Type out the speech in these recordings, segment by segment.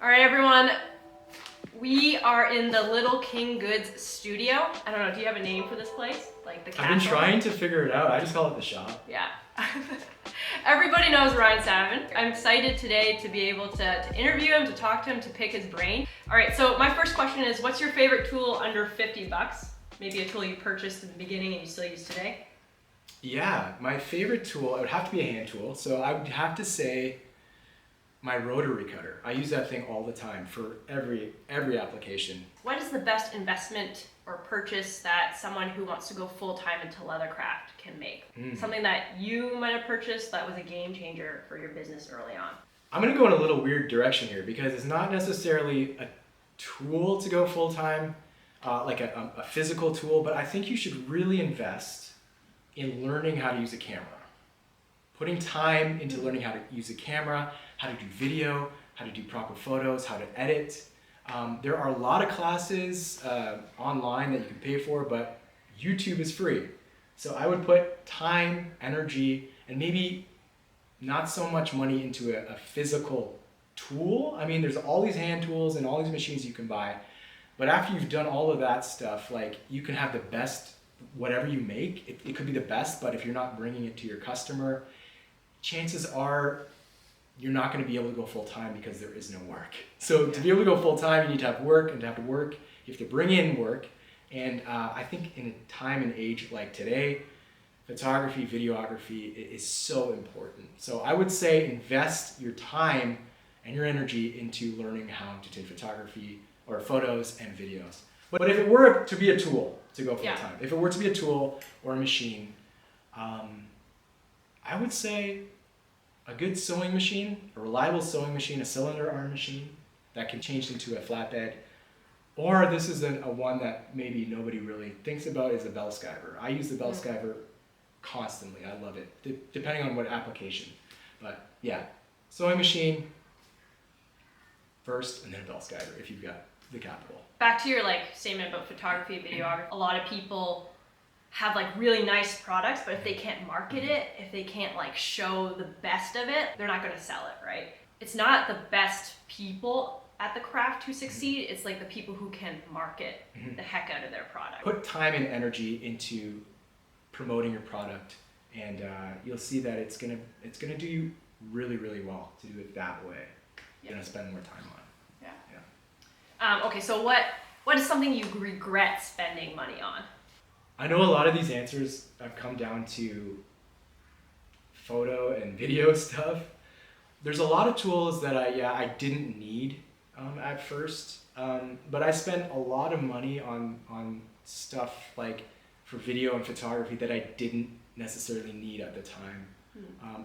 All right, everyone. We are in the Little King Goods studio. I don't know, do you have a name for this place? Like the castle? I've been trying to figure it out. I just call it the shop. Yeah. Everybody knows Ryan Salmon. I'm excited today to be able to interview him, to talk to him, to pick his brain. All right, so my first question is, what's your favorite tool under 50 bucks? Maybe a tool you purchased in the beginning and you still use today? Yeah, my favorite tool, it would have to be a hand tool. So I would have to say my rotary cutter. I use that thing all the time for every application. What is the best investment or purchase that someone who wants to go full-time into leathercraft can make? Something that you might have purchased that was a game changer for your business early on. I'm gonna go in a little weird direction here because it's not necessarily a tool to go full-time, like a physical tool, but I think you should really invest in learning how to use a camera. Putting time into learning how to use a camera, how to do video, how to do proper photos, how to edit. There are a lot of classes online that you can pay for, but YouTube is free. So I would put time, energy, and maybe not so much money into a physical tool. I mean, there's all these hand tools and all these machines you can buy, but after you've done all of that stuff, like you can have the best, whatever you make, it could be the best, but if you're not bringing it to your customer, chances are you're not going to be able to go full time because there is no work. So to be able to go full time, you need to have work, and to have to work, you have to bring in work. And I think in a time and age like today, photography, videography is so important. So I would say invest your time and your energy into learning how to take photography or photos and videos. But if it were to be a tool to go full time, if it were to be a tool or a machine, I would say a good sewing machine, a reliable sewing machine, a cylinder arm machine that can change into a flatbed. Or this is a one that maybe nobody really thinks about, is a bell skiver. I use the bell skiver constantly. I love it, depending on what application. But yeah, sewing machine first, and then a bell skiver if you've got the capital. Back to your statement about photography, videography. A lot of people have really nice products, but if they can't market it, if they can't show the best of it, they're not going to sell it, right? It's not the best people at the craft who succeed, it's the people who can market the heck out of their product. Put time and energy into promoting your product, and you'll see that it's gonna do you really, really well to do it that way. You're gonna spend more time on. Yeah. Okay, so what is something you regret spending money on? I know a lot of these answers have come down to photo and video stuff. There's a lot of tools that I didn't need at first, but I spent a lot of money on stuff for video and photography that I didn't necessarily need at the time.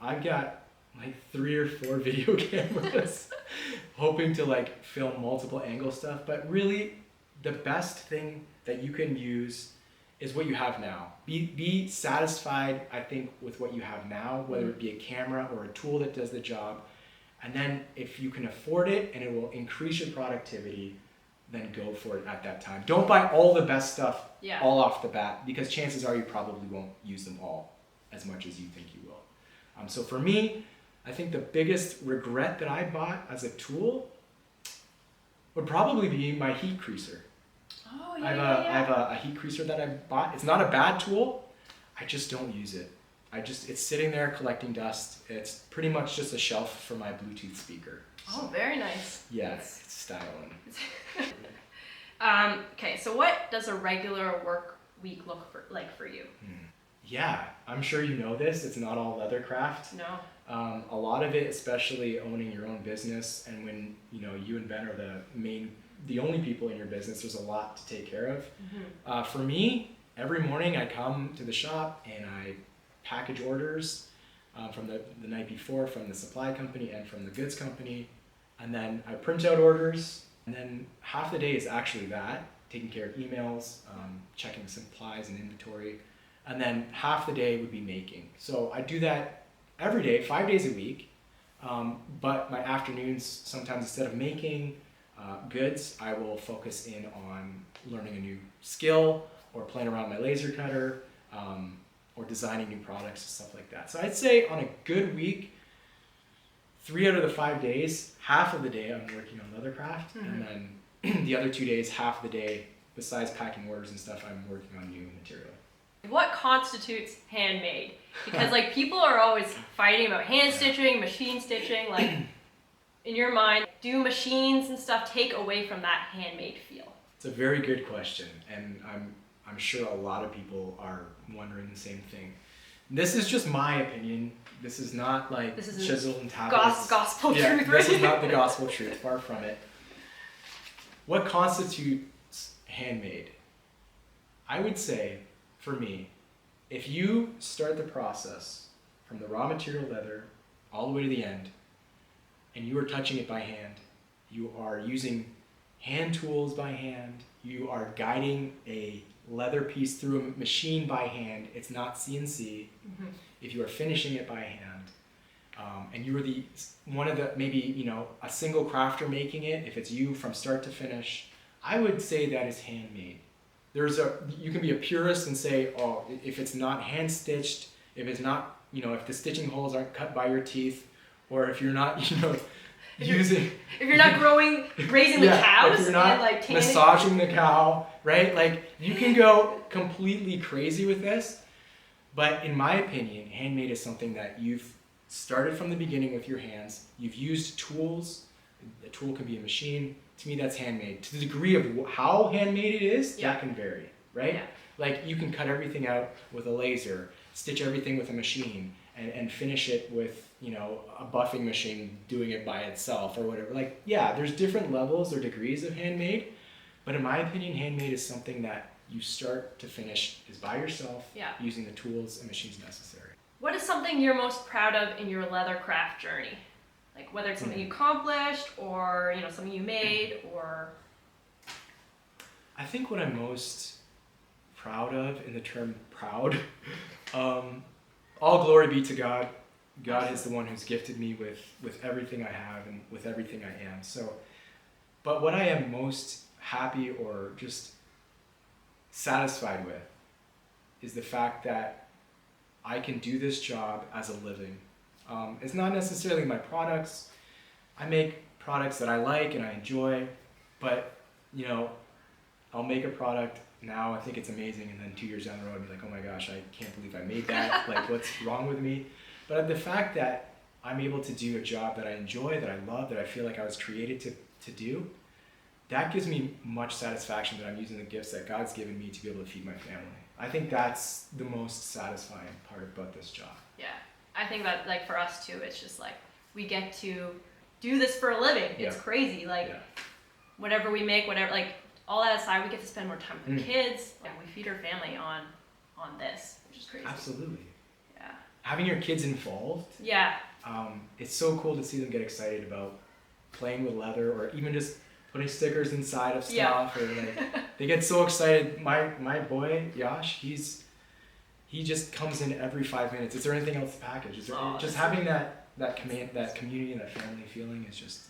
I've got 3 or 4 video cameras hoping to film multiple angle stuff, but really the best thing that you can use is what you have now. Be satisfied, I think, with what you have now, whether it be a camera or a tool that does the job. And then if you can afford it and it will increase your productivity, then go for it at that time. Don't buy all the best stuff all off the bat, because chances are you probably won't use them all as much as you think you will. So for me, I think the biggest regret that I bought as a tool would probably be my heat creaser. Oh, I have a heat creaser that I bought. It's not a bad tool. I just don't use it. It's sitting there collecting dust. It's pretty much just a shelf for my Bluetooth speaker. Oh, very nice. Yeah, it's styling. Okay, so what does a regular work week look like for you? Yeah, I'm sure you know this. It's not all leathercraft. No. A lot of it, especially owning your own business, and when you and Ben are the only people in your business, there's a lot to take care of. For me, every morning I come to the shop and I package orders from the night before from the supply company and from the goods company, and then I print out orders, and then half the day is actually that, taking care of emails, checking supplies and inventory, and then half the day would be making. So I do that every day, 5 days a week, but my afternoons, sometimes instead of making goods, I will focus in on learning a new skill or playing around my laser cutter or designing new products and stuff like that. So I'd say on a good week, 3 out of the 5 days, half of the day I'm working on leathercraft, and then the other 2 days, half of the day, besides packing orders and stuff, I'm working on new material. What constitutes handmade? Because like people are always fighting about hand stitching, machine stitching. Like in your mind, do machines and stuff take away from that handmade feel? It's a very good question, and I'm sure a lot of people are wondering the same thing. This is just my opinion. This is not like chisel and tablets. Gospel truth, right? This is not the gospel truth. Far from it. What constitutes handmade? I would say, for me, if you start the process from the raw material leather all the way to the end, and you are touching it by hand, you are using hand tools by hand, you are guiding a leather piece through a machine by hand, it's not CNC. If you are finishing it by hand, and you are one of the, maybe, a single crafter making it, if it's you from start to finish, I would say that is handmade. You can be a purist and say, oh, if it's not hand stitched, if it's not, if the stitching holes aren't cut by your teeth, or if you're not, using... If you're not raising the cows, if you're not and like massaging the cow, right? Like, you can go completely crazy with this, but in my opinion, handmade is something that you've started from the beginning with your hands. You've used tools. A tool can be a machine. To me, that's handmade. To the degree of how handmade it is, that can vary, right? Yeah. Like, you can cut everything out with a laser, stitch everything with a machine, and finish it with, a buffing machine doing it by itself or whatever. Like, yeah, there's different levels or degrees of handmade, but in my opinion, handmade is something that you start to finish is by yourself, using the tools and machines necessary. What is something you're most proud of in your leathercraft journey? Like whether it's something you accomplished or something you made, or... I think what I'm most proud of, in the term proud, all glory be to God. God is the one who's gifted me with everything I have and with everything I am. So, but what I am most happy or just satisfied with is the fact that I can do this job as a living. It's not necessarily my products. I make products that I like and I enjoy, but I'll make a product now, I think it's amazing, and then 2 years down the road, I'll be like, oh my gosh, I can't believe I made that. Like, what's wrong with me? But the fact that I'm able to do a job that I enjoy, that I love, that I feel like I was created to do, that gives me much satisfaction that I'm using the gifts that God's given me to be able to feed my family. I think that's the most satisfying part about this job. Yeah, I think that, like, for us too, it's just like we get to do this for a living. It's crazy. Like, whatever we make, whatever, like, all that aside, we get to spend more time with the kids. Yeah, we feed our family on this, which is crazy. Absolutely. Yeah. Having your kids involved. Yeah. It's so cool to see them get excited about playing with leather, or even just putting stickers inside of stuff, or like they get so excited. My boy Yash, he just comes in every 5 minutes. Is there anything else to package? Is there just having that community and that family feeling is just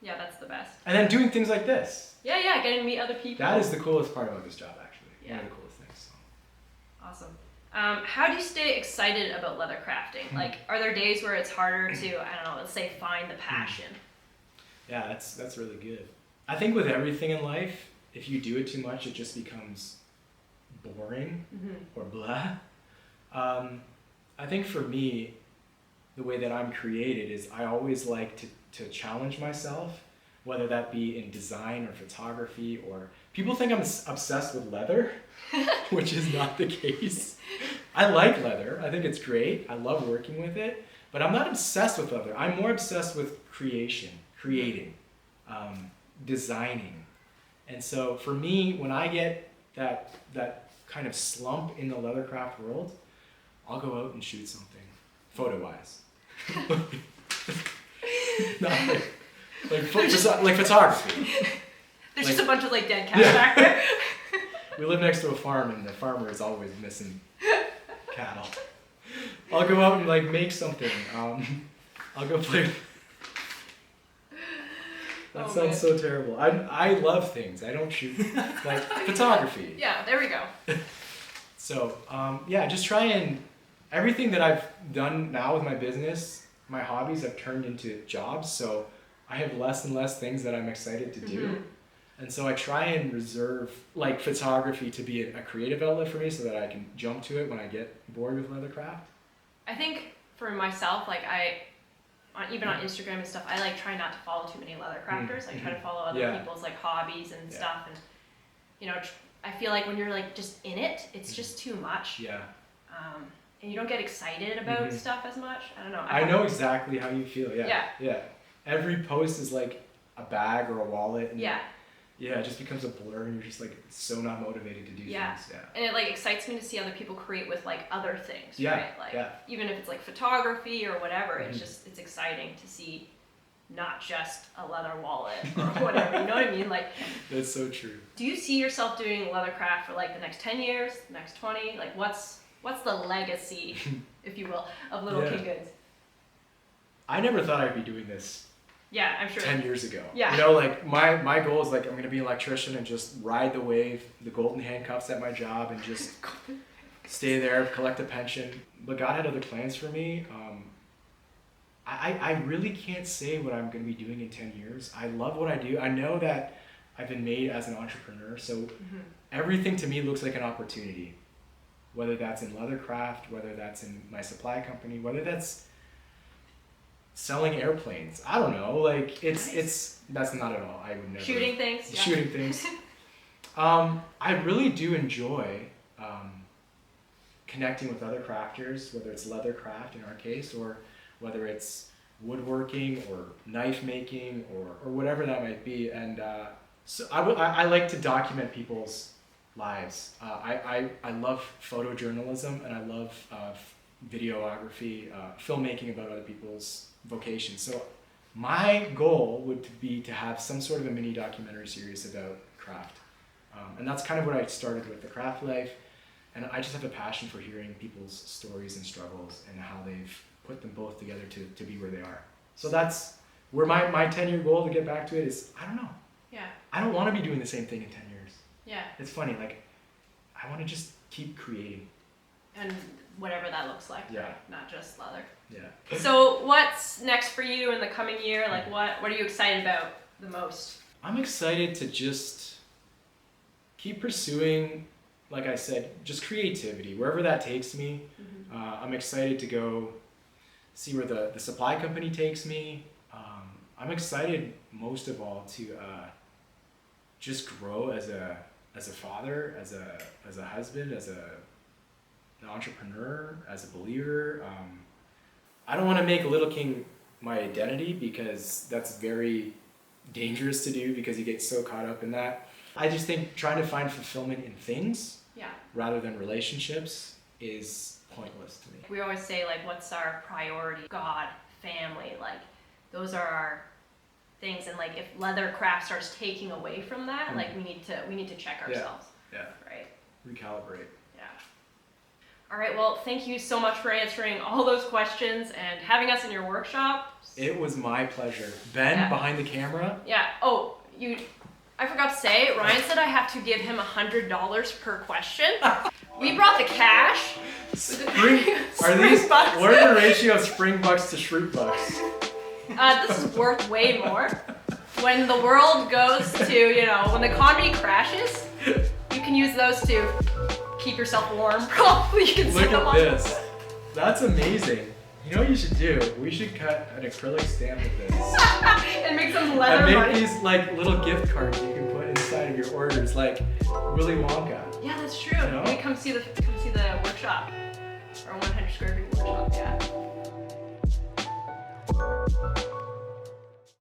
Yeah, that's the best. And then doing things like this. Yeah, getting to meet other people. That is the coolest part about this job, actually. Yeah. One of the coolest things. So. Awesome. How do you stay excited about leather crafting? Like, are there days where it's harder to, I don't know, let's say, find the passion? Yeah, that's really good. I think with everything in life, if you do it too much, it just becomes boring or blah. I think for me, the way that I'm created is I always like to challenge myself, whether that be in design or photography, or people think I'm obsessed with leather, which is not the case. I like leather. I think it's great. I love working with it, but I'm not obsessed with leather. I'm more obsessed with creating, designing. And so for me, when I get that kind of slump in the leathercraft world, I'll go out and shoot something, photo-wise. Not like photography. There's just a bunch of dead cats back there. We live next to a farm, and the farmer is always missing cattle. I'll go out and make something. I'll go play. That sounds so terrible. I love things. I don't shoot photography. Yeah, there we go. So just try and everything that I've done now with my business, my hobbies have turned into jobs, so I have less and less things that I'm excited to do. And so I try and reserve like photography to be a creative outlet for me so that I can jump to it when I get bored with leathercraft. I think for myself, like even on Instagram and stuff, I like try not to follow too many leather crafters. I try to follow other people's like hobbies and stuff, and you know, I feel like when you're like just in it, it's just too much. Yeah. And you don't get excited about stuff as much. I don't know. I know exactly how you feel. Yeah. Every post is like a bag or a wallet. And it just becomes a blur, and you're just like so not motivated to do things. Yeah. And it like excites me to see other people create with like other things, Yeah. right? Like even if it's like photography or whatever, it's exciting to see not just a leather wallet or whatever. You know what I mean? Like that's so true. Do you see yourself doing leathercraft for like the next 10 years, the next 20? Like what's the legacy, if you will, of Little King Goods? I never thought I'd be doing this. Yeah, I'm sure. 10 years ago. Yeah. You know, like my goal is like I'm gonna be an electrician and just ride the wave, the golden handcuffs at my job, and just stay there, collect a pension. But God had other plans for me. I really can't say what I'm gonna be doing in 10 years. I love what I do. I know that I've been made as an entrepreneur, so everything to me looks like an opportunity. Whether that's in leathercraft, whether that's in my supply company, whether that's selling airplanes. I don't know. Like it's that's not at all. I would never shooting things. Yeah. Shooting things. I really do enjoy connecting with other crafters, whether it's leathercraft in our case, or whether it's woodworking or knife making or whatever that might be. And so I like to document people's lives. I love photojournalism, and I love videography, filmmaking about other people's vocations. So my goal would be to have some sort of a mini documentary series about craft. And that's kind of what I started with, the craft life. And I just have a passion for hearing people's stories and struggles and how they've put them both together to be where they are. So that's where my 10-year goal to get back to it is, I don't know. Yeah. I don't want to be doing the same thing in 10 years. Yeah. It's funny, like, I want to just keep creating. And whatever that looks like. Yeah. Right? Not just leather. Yeah. So what's next for you in the coming year? Like what are you excited about the most? I'm excited to just keep pursuing, like I said, just creativity, wherever that takes me. I'm excited to go see where the supply company takes me. I'm excited most of all to just grow as a father, as a husband, as an entrepreneur, as a believer. I don't want to make Little King my identity, because that's very dangerous to do, because you get so caught up in that. I just think trying to find fulfillment in things rather than relationships is pointless to me. We always say, like, what's our priority? God, family, like those are our things. And like if leathercraft starts taking away from that, like we need to check ourselves. Yeah. Right. Recalibrate. Yeah. All right, well, thank you so much for answering all those questions and having us in your workshop. It was my pleasure. Ben, behind the camera. Yeah. Oh, I forgot to say, Ryan said I have to give him $100 per question. We brought the cash. What are the ratio of spring bucks to shroot bucks? This is worth way more. When the world goes to, when the economy crashes, you can use those to keep yourself warm. Probably you can Look at this. That's amazing. You know what you should do? We should cut an acrylic stamp with this. And make some leather and make money. these like little gift cards you can put inside of your orders, like Willy Wonka. Yeah, that's true. You know? Come see the workshop. Or 100 square feet workshop, yeah.